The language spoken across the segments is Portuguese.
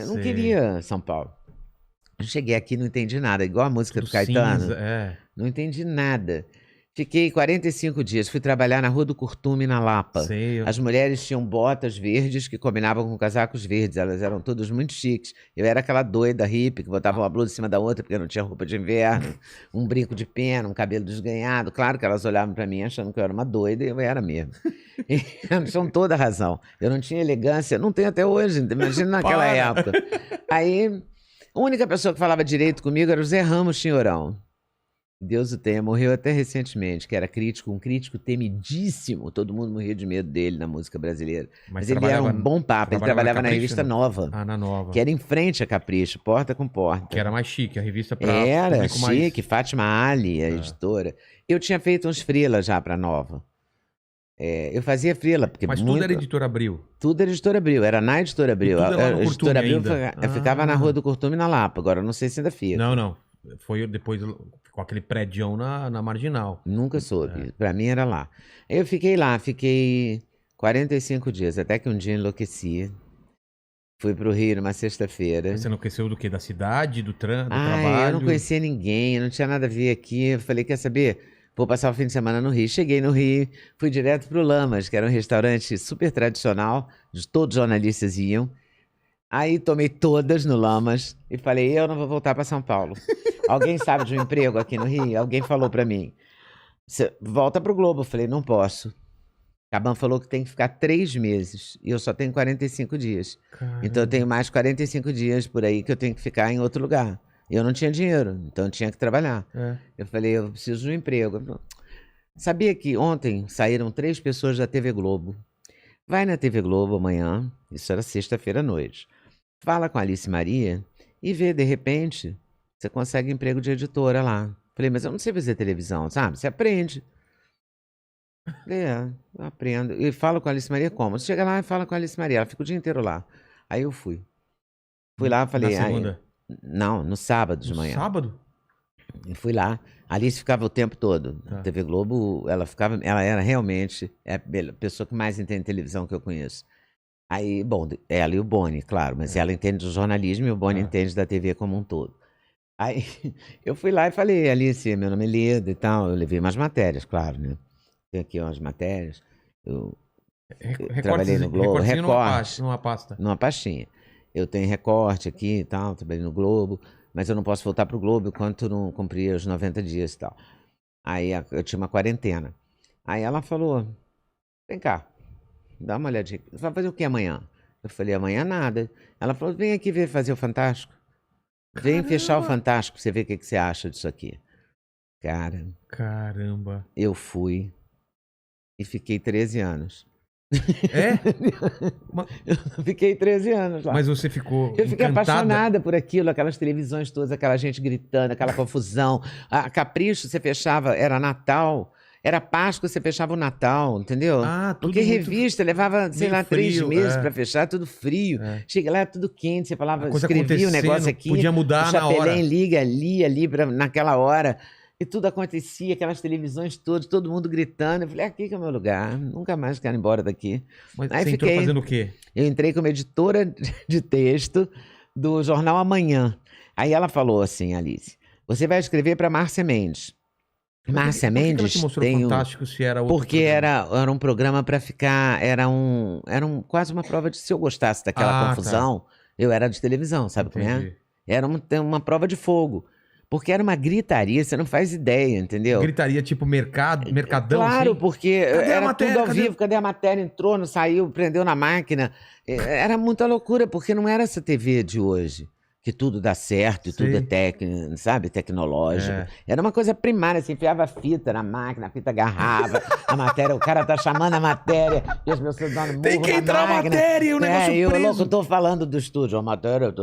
Eu não queria São Paulo. Eu cheguei aqui, não entendi nada. Igual a música do Caetano. Cinza, Não entendi nada. Fiquei 45 dias. Fui trabalhar na Rua do Curtume, na Lapa. Sei. As mulheres tinham botas verdes que combinavam com casacos verdes. Elas eram todas muito chiques. Eu era aquela doida hippie que botava uma blusa em cima da outra porque não tinha roupa de inverno. Um brinco de pena, um cabelo desganhado. Claro que elas olhavam para mim achando que eu era uma doida e eu era mesmo. E elas tinham toda a razão. Eu não tinha elegância. Não tenho até hoje. Imagina naquela época. Aí, a única pessoa que falava direito comigo era o Zé Ramos Chinhorão. Deus o tenha, morreu até recentemente, que era crítico, um crítico temidíssimo. Todo mundo morria de medo dele na música brasileira. Mas ele era um bom papo, ele trabalhava na revista Nova. Ah, na Nova. Que era em frente a Capricho, porta com porta. Que era mais chique, a revista pra Era chique, mais... Fátima Ali, a editora. Eu tinha feito uns freelas já pra Nova. Eu fazia freela, porque Mas tudo era Editora Abril? Tudo era Editora Abril, era na Editora Abril. A Editora Abril ficava na Rua do Curtume, na Lapa. Agora, eu não sei se ainda fica. Não. Foi depois com aquele prédião na Marginal. Nunca soube. Pra mim era lá. Eu fiquei lá, fiquei 45 dias, até que um dia enlouqueci. Fui pro Rio numa sexta-feira. Você enlouqueceu do quê? Da cidade, do trabalho? Eu não conhecia ninguém, não tinha nada a ver aqui. Eu falei, quer saber? Vou passar o fim de semana no Rio. Cheguei no Rio, fui direto pro Lamas, que era um restaurante super tradicional, todos os jornalistas iam. Aí tomei todas no Lamas e falei, eu não vou voltar para São Paulo. Alguém sabe de um emprego aqui no Rio? Alguém falou para mim, você volta pro Globo. Eu falei, não posso. Caban falou que tem que ficar 3 meses e eu só tenho 45 dias. Caramba. Então eu tenho mais 45 dias por aí que eu tenho que ficar em outro lugar. Eu não tinha dinheiro, então eu tinha que trabalhar. Eu falei, eu preciso de um emprego. Sabia que ontem saíram 3 pessoas da TV Globo. Vai na TV Globo amanhã, isso era sexta-feira à noite. Fala com a Alice Maria e vê, de repente, você consegue emprego de editora lá. Falei, mas eu não sei fazer televisão, sabe? Você aprende. Falei, eu aprendo. E falo com a Alice Maria como? Você chega lá e fala com a Alice Maria, ela fica o dia inteiro lá. Aí eu fui. Fui lá, falei... Na segunda? Não, no sábado de manhã. Sábado? Eu fui lá. A Alice ficava o tempo todo. Na TV Globo, ela era realmente a pessoa que mais entende televisão que eu conheço. Aí, bom, ela e o Boni, claro, mas ela entende do jornalismo e o Boni entende da TV como um todo. Aí, eu fui lá e falei, Alice, meu nome é Leda e tal, eu levei umas matérias, claro, né? Tem aqui umas matérias, eu trabalhei no Globo, recorte, numa pasta. Numa pastinha. Eu tenho recorte aqui e tal, trabalhei no Globo, mas eu não posso voltar pro Globo enquanto não cumprir os 90 dias e tal. Aí, eu tinha uma quarentena. Aí ela falou, vem cá. Dá uma olhadinha. Você vai fazer o que amanhã? Eu falei, amanhã nada. Ela falou, vem aqui ver fazer o Fantástico. Vem fechar o Fantástico pra você ver o que você acha disso aqui. Cara. Caramba. Eu fui e fiquei 13 anos. Eu fiquei 13 anos lá. Mas você ficou Eu fiquei encantada? Apaixonada por aquilo, aquelas televisões todas, aquela gente gritando, aquela confusão. A Capricho, você fechava, era Natal... Era Páscoa, você fechava o Natal, entendeu? Porque revista levava, sei lá, 3 meses para fechar, tudo frio. Chega lá, tudo quente, você falava, escrevia o negócio aqui. Podia mudar na hora. O liga ali naquela hora. E tudo acontecia, aquelas televisões todas, todo mundo gritando. Eu falei, aqui que é o meu lugar, nunca mais quero ir embora daqui. Mas aí você entrou fazendo o quê? Eu entrei como editora de texto do jornal Amanhã. Aí ela falou assim, Alice, você vai escrever para Márcia Mendes. Márcia Mendes tem Fantástico se era outro porque era um programa para ficar, era quase uma prova de se eu gostasse daquela confusão, eu era de televisão, sabe como é? Era uma prova de fogo, porque era uma gritaria, você não faz ideia, entendeu? Gritaria tipo mercadão, claro, assim? Porque era tudo ao vivo, cadê a matéria, entrou, não saiu, prendeu na máquina, era muita loucura, porque não era essa TV de hoje. Que tudo dá certo, e tudo é técnico, sabe? Tecnológico. Era uma coisa primária, você enfiava a fita na máquina, a fita agarrava, a matéria, o cara tá chamando a matéria, e as pessoas dando murro tem que entrar a matéria, e o negócio preso. E o locutor falando do estúdio, a matéria,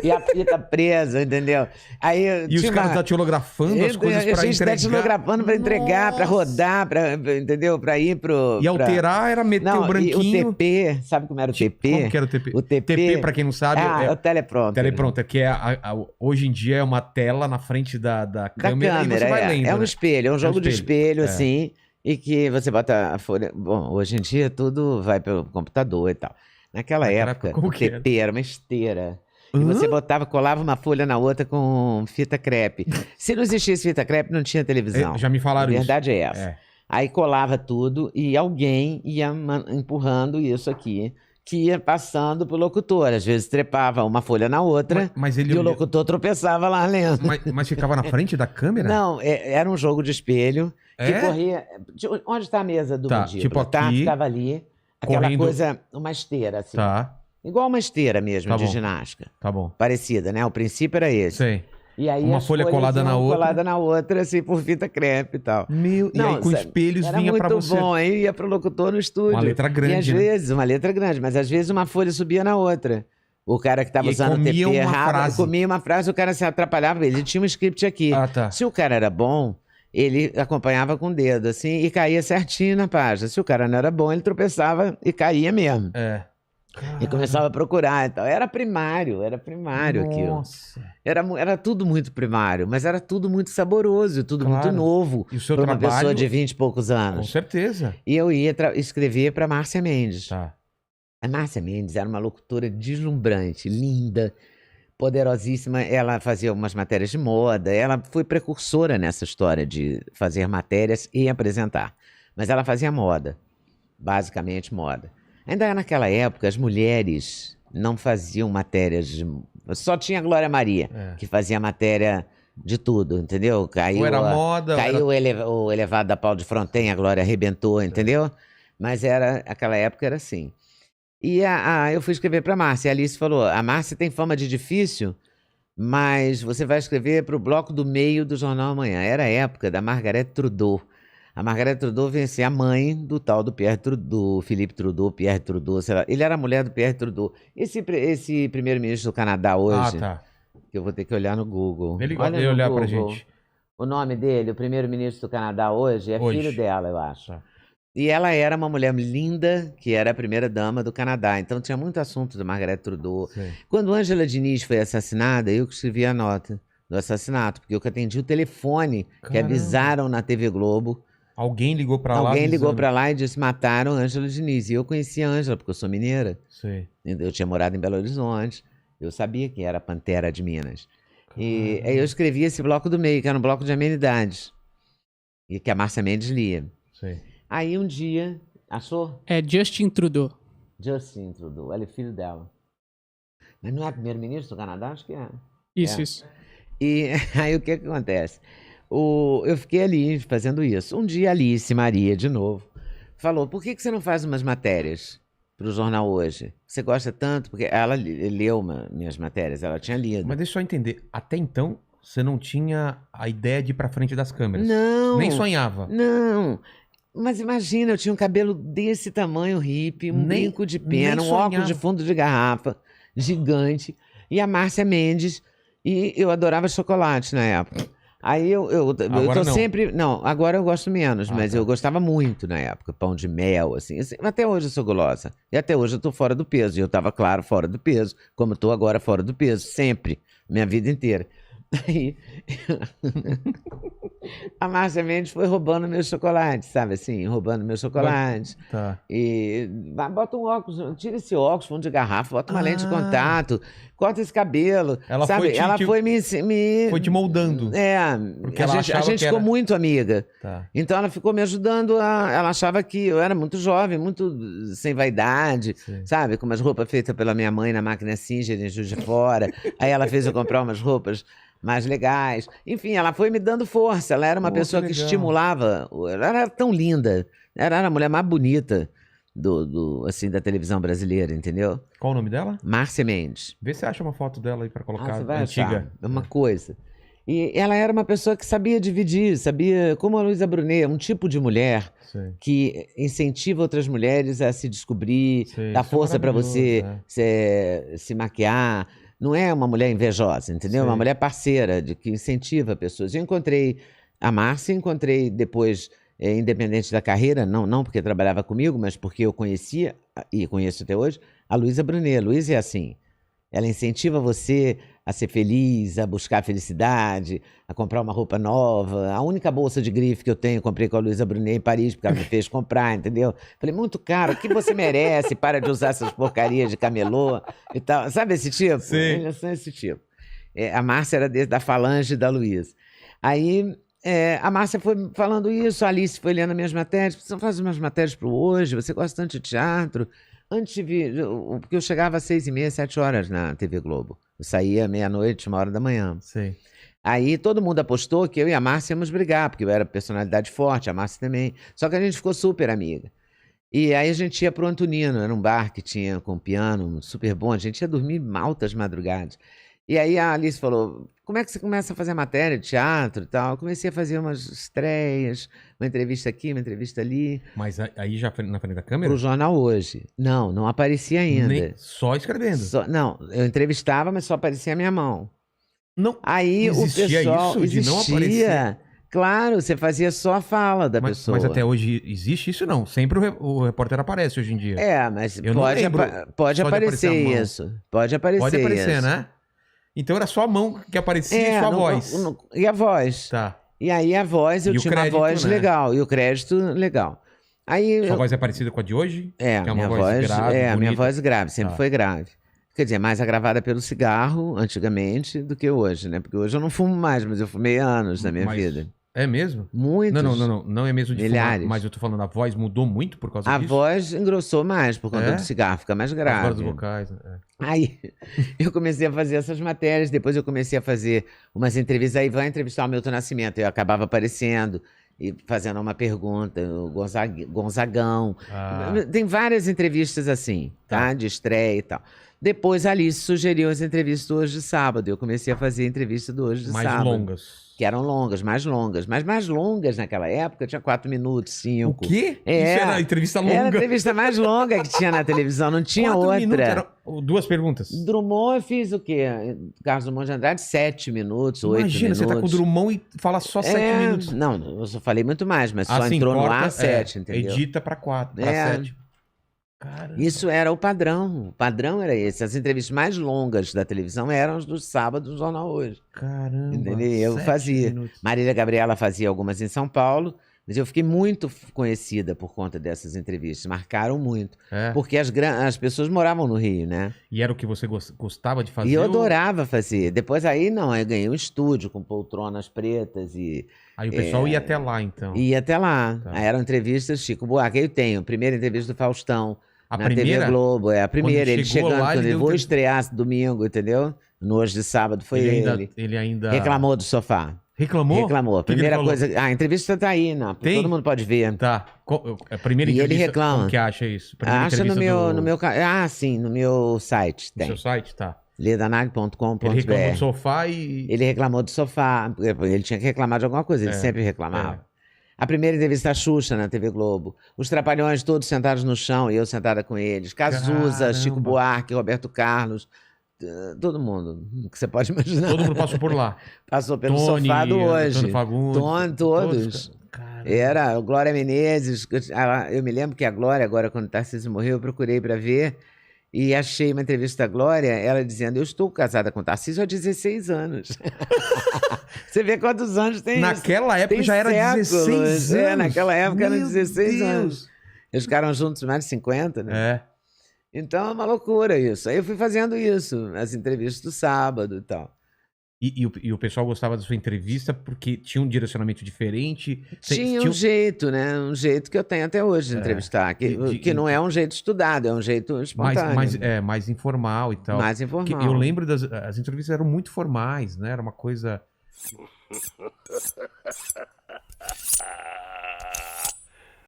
e a fita presa, entendeu? Aí, e os caras datilografando as coisas pra entregar. A gente datilografando pra entregar, pra rodar, entendeu? Pra ir pro... E alterar era meter o branquinho. E o TP, sabe como era o TP? Como que era o TP? O TP, pra quem não sabe... é o teleprompter. Teleprompter, que hoje em dia é uma tela na frente da câmera e você vai lendo. É um espelho, é um jogo de espelho, assim, e que você bota a folha. Bom, hoje em dia tudo vai pelo computador e tal. Naquela Naquela época, época, como o que era? TP era uma esteira. E Hã? você botava, colava uma folha na outra com fita crepe. Se não existisse fita crepe, não tinha televisão. Já me A falaram isso. verdade é essa. É. Aí colava tudo e alguém ia empurrando isso aqui, que ia passando pro locutor. Às vezes trepava uma folha na outra Mas ele e o locutor tropeçava lá lendo. Mas ficava na frente da câmera? Não, era um jogo de espelho que É? corria. Onde está a mesa do Tá, mandíbula? tipo Tá? aqui, Ficava ali. Aquela correndo. coisa, uma esteira, assim. Tá, Igual uma esteira mesmo, Tá de bom. ginástica. tá bom. Parecida, né? O princípio era esse. Sei. E aí Uma as folha folhas colada na iam outra. colada na outra, assim, por fita crepe e tal. E aí com sabe, espelhos era vinha muito pra você. bom. Aí ia pro locutor no estúdio. Uma letra grande, E às né? vezes, uma letra grande, mas às vezes uma folha subia na outra. O cara que estava E aí usando o comia TP uma errado, frase. comia uma frase, o cara se atrapalhava. Ele tinha um script aqui. Ah, tá. Se o cara era bom, ele acompanhava com o dedo, assim, e caía certinho na página. Se o cara não era bom, ele tropeçava e caía mesmo. É. E começava a procurar e tal. Era primário aquilo. Nossa. Era tudo muito primário, mas era tudo muito saboroso, tudo Claro. muito novo E o seu para uma trabalho? pessoa de 20 e poucos Com anos. certeza. E eu ia escrever para Márcia Mendes. Tá. A Márcia Mendes era uma locutora deslumbrante, linda, poderosíssima. Ela fazia umas matérias de moda, ela foi precursora nessa história de fazer matérias e apresentar. Mas ela fazia moda, basicamente moda. Ainda naquela época, as mulheres não faziam matérias de... Só tinha a Glória Maria, É. que fazia matéria de tudo, entendeu? Caiu, Ou era moda, ou caiu o elevado da Pau de Fronten, a Glória arrebentou, entendeu? Mas aquela época era assim. E eu fui escrever para a Márcia. A Alice falou: a Márcia tem fama de difícil, mas você vai escrever para o bloco do meio do Jornal Amanhã. Era a época da Margaret Trudeau. A Margaret Trudeau vencia a mãe do tal do Philippe Trudeau, Pierre Trudeau, sei lá. Ele era a mulher do Pierre Trudeau. Esse primeiro-ministro do Canadá hoje, tá. que eu vou ter que olhar no Google. Ele Olha gosta de no olhar pra Google. gente. O nome dele, o primeiro-ministro do Canadá hoje, é Hoje. filho dela, eu acho. Tá. E ela era uma mulher linda, que era a primeira-dama do Canadá. Então tinha muito assunto da Margaret Trudeau. Sei. Quando Ângela Diniz foi assassinada, eu que escrevi a nota do assassinato, porque eu que atendi o telefone que Caramba. avisaram na TV Globo. Alguém ligou pra lá. Alguém ligou avisando. pra lá e disse: mataram a Ângela Diniz. E eu conhecia a Ângela, porque eu sou mineira. Sei. Eu tinha morado em Belo Horizonte. Eu sabia que era a Pantera de Minas. E aí eu escrevi esse bloco do meio, que era um bloco de amenidades. E que a Márcia Mendes lia. Sei. Aí um dia, achou? É Justin Trudeau. Justin Trudeau, ele é filho dela. Mas não é primeiro-ministro do Canadá? Acho que é. Isso, É. isso. E aí o que acontece? Eu fiquei ali fazendo isso. Um dia Alice Maria, de novo, falou: por que você não faz umas matérias para o jornal hoje? Você gosta tanto? Porque ela leu minhas matérias, ela tinha lido. Mas deixa eu só entender. Até então, você não tinha a ideia de ir pra frente das câmeras. Não. Nem sonhava. Não. Mas imagina, eu tinha um cabelo desse tamanho, hippie, um Nem- brinco de pena, nem um óculos sonhava. de fundo de garrafa, gigante. E a Márcia Mendes. E eu adorava chocolate na época. Aí eu Agora tô não. sempre... Não, agora eu gosto menos, Ah, mas tá. eu gostava muito na época. Pão de mel, assim. Até hoje eu sou gulosa. E até hoje eu tô fora do peso. E eu tava, claro, fora do peso. Como eu tô agora fora do peso. Sempre. Minha vida inteira. Aí... A Márcia Mendes foi roubando meus chocolates, sabe assim? Roubando meus chocolates. Tá. E bota um óculos, tira esse óculos, fundo de garrafa, bota uma lente de Ah. contato, corta esse cabelo. Ela sabe? foi te- Ela te- foi me Foi te moldando. É, Porque a ela gente, a achava gente que ficou era- muito amiga. Tá. Então ela ficou me ajudando ela achava que eu era muito jovem, muito sem vaidade, Sei. sabe? Com umas roupas feitas pela minha mãe na máquina Singer em Juiz de Fora. Aí ela fez eu comprar umas roupas mais legais. Enfim, ela foi me dando força. Ela era uma Pô, pessoa que que legal. estimulava. Ela era tão linda. Ela era a mulher mais bonita assim, da televisão brasileira, entendeu? Qual o nome dela? Márcia Mendes. Vê se você acha uma foto dela aí pra colocar. Você vai antiga. achar. É uma coisa. E ela era uma pessoa que sabia dividir, sabia, como a Luísa Brunet, um tipo de mulher Sei. que incentiva outras mulheres a se descobrir, Sei, dá isso é força para você maravilhoso, se maquiar. Não é uma mulher invejosa, entendeu? É Sei. uma mulher parceira, que incentiva pessoas. Eu encontrei a Márcia, encontrei depois, independente da carreira, não porque trabalhava comigo, mas porque eu conhecia, e conheço até hoje, a Luísa Brunet. A Luísa é assim. Ela incentiva você a ser feliz, a buscar a felicidade, a comprar uma roupa nova. A única bolsa de grife que eu tenho, comprei com a Luísa Brunet em Paris, porque ela me fez comprar, entendeu? Falei, muito caro, o que você merece? Para de usar essas porcarias de camelô e tal. Sabe esse tipo? Sim. Eles são esse tipo. A Márcia era da falange da Luísa. Aí a Márcia foi falando isso, a Alice foi lendo minhas matérias. Você faz umas matérias para o Hoje, você gosta tanto de teatro. Antes de vir, porque eu chegava às 6h30, 7 horas na TV Globo. Eu saía meia-noite, 1h da manhã. Sei. Aí todo mundo apostou que eu e a Márcia íamos brigar, porque eu era personalidade forte, a Márcia também. Só que a gente ficou super amiga. E aí a gente ia pro Antonino, era um bar que tinha com piano, super bom. A gente ia dormir altas madrugadas. E aí a Alice falou, como é que você começa a fazer matéria de teatro e tal? Eu comecei a fazer umas estreias, uma entrevista aqui, uma entrevista ali. Mas aí já na frente da câmera? Pro Jornal Hoje. Não aparecia ainda. Só escrevendo. Não, eu entrevistava, mas só aparecia a minha mão. Não. Aí existia o pessoal isso de não aparecer? Claro, você fazia só a fala da pessoa. Mas até hoje existe isso não? Sempre o repórter aparece hoje em dia. Mas Eu não lembro pode só de aparecer aparecer a mão. isso. Pode aparecer Pode aparecer, isso. né? Então era só a mão que aparecia e sua voz. E a voz. Tá. E aí a voz, eu E o tinha crédito, uma voz né? legal. E o crédito legal. Aí Sua voz é parecida com a de hoje? Que é uma minha voz grave, a minha bonita. voz grave, sempre Tá. foi grave. Quer dizer, mais agravada pelo cigarro, antigamente, do que hoje, né? Porque hoje eu não fumo mais, mas eu fumei anos na minha vida. É mesmo? Muitos. Não é mesmo de Milhares. fumar, mas eu tô falando, a voz mudou muito por causa A disso? voz engrossou mais por conta É? do cigarro, fica mais As grave. cordas vocais. É. Aí eu comecei a fazer essas matérias, depois eu comecei a fazer umas entrevistas, aí vai entrevistar o Milton Nascimento, eu acabava aparecendo e fazendo uma pergunta, o Gonzagão. Ah. Tem várias entrevistas assim, tá? De estreia e tal. Depois a Alice sugeriu as entrevistas do Hoje de Sábado, eu comecei a fazer entrevista do Hoje de Mais Sábado. longas. Que eram longas, mais longas. Mas mais longas naquela época, tinha 4 minutos, 5. O quê? É. Isso era entrevista longa? Era a entrevista mais longa que tinha na televisão, não tinha 4 outra. minutos, eram 2 perguntas. Drummond eu fiz o quê? Carlos Drummond de Andrade, 7 minutos, 8 minutos. Imagina, você tá com o Drummond e fala só 7 minutos. Não, eu só falei muito mais, mas só Assim, entrou no corta, ar 7, entendeu? Edita pra 4, pra 7. Caramba. Isso era o padrão. O padrão era esse. As entrevistas mais longas da televisão eram as dos sábados do Jornal Hoje. Caramba. Entendeu? Eu 7 fazia. minutos. Marília Gabriela fazia algumas em São Paulo, mas eu fiquei muito conhecida por conta dessas entrevistas. Marcaram muito. É. Porque as pessoas moravam no Rio, né? E era o que você gostava de fazer? E eu ou- adorava fazer. Depois aí, não, eu ganhei um estúdio com poltronas pretas e Aí o pessoal ia até lá, então. ia até lá. Tá. Aí eram entrevistas Chico Buarque. Aí eu tenho a primeira entrevista do Faustão A na primeira? TV Globo. É a primeira. Ele chegou chegando, lá, ele quando ele deu vou um- estrear domingo, entendeu? No Hoje de Sábado foi ele. Ele ainda... Reclamou do sofá. Reclamou? Reclamou. A O que que ele primeira falou? coisa. A entrevista tá aí, não. Tem? Todo mundo pode ver. Tá. A primeira E ele entrevista, reclama. como que acha isso? Primeira Acha no entrevista meu, sim, no meu site do tem. seu site? Tá. ledanag.com.br. Ele reclamou do sofá e... Ele reclamou do sofá. Ele tinha que reclamar de alguma coisa, ele sempre reclamava. A primeira entrevista da Xuxa na TV Globo. Os Trapalhões todos sentados no chão e eu sentada com eles. Cazuza, Caramba. Chico Buarque, Roberto Carlos. Todo mundo que você pode imaginar. Todo mundo passou por lá. Passou pelo Tony, sofá do Hoje. Antônio Fagundes. Todos. Caramba. Era Glória Menezes. Eu me lembro que a Glória, agora quando o Tarcísio morreu, eu procurei para ver e achei uma entrevista da Glória, ela dizendo: eu estou casada com o Tarcísio há 16 anos. Você vê quantos anos tem isso? Naquela época Tem já era séculos. 16 anos. Naquela época eram Meu 16 Deus. anos. Eles ficaram juntos mais de 50, né? É. Então é uma loucura isso. Aí eu fui fazendo isso, as entrevistas do sábado e tal. E o pessoal gostava da sua entrevista porque tinha um direcionamento diferente. Tinha um jeito, né? Um jeito que eu tenho até hoje de entrevistar. Que não é um jeito estudado, é um jeito espontâneo. mais informal e tal. Mais Que informal. eu lembro as entrevistas eram muito formais, né? Era uma coisa.